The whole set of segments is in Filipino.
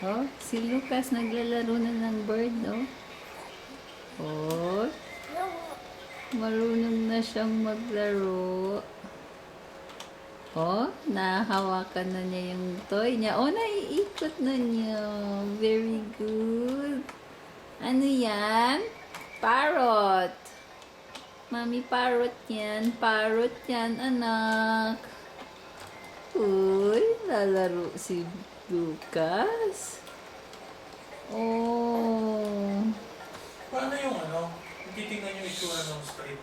Oh, si Lucas naglalaro na ng bird, oh. Oh, marunong na siyang maglaro. Oh, nahawakan na niya yung toy niya. Oh, naiikot na niya. Very good. Ano yan? Parrot. Mami, parrot yan. Parrot yan, anak. Uy, lalaro si Lucas. Oh. Paano yung titingnan yung itsura ng straight?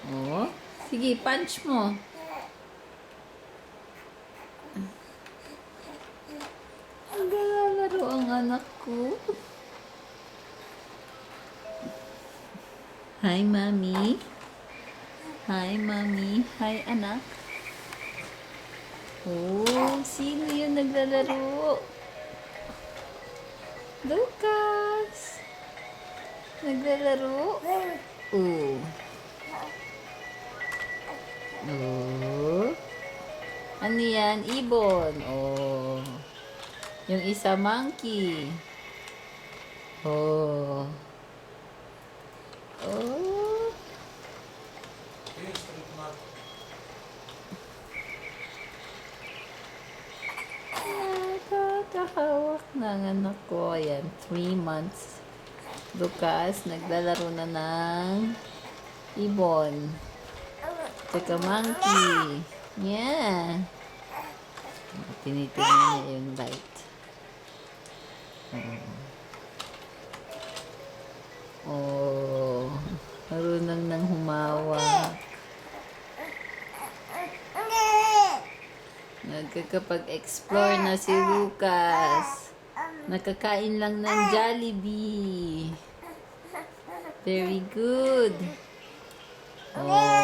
Oh. Sige, punch mo. Naglalaro ang anak ko. Hi, Mami. Hi, Mami. Hi, anak. Oh, sino yun naglalaro? Lucas. Naglalaro? Oh. Oh. Ano yan? Ibon. Oh. Yung isa monkey. Oh. Oh. Yung straight mat. Nakakahawak ng anak ko. Ayan, 3 months. Lucas, naglalaro na ng ibon. Tsaka monkey. Yeah. Tinitingnan niya yung light. Oh. Marunong nang humawak. Nagkakapag-explore na si Lucas. Nakakain lang ng Jollibee. Very good. Oh.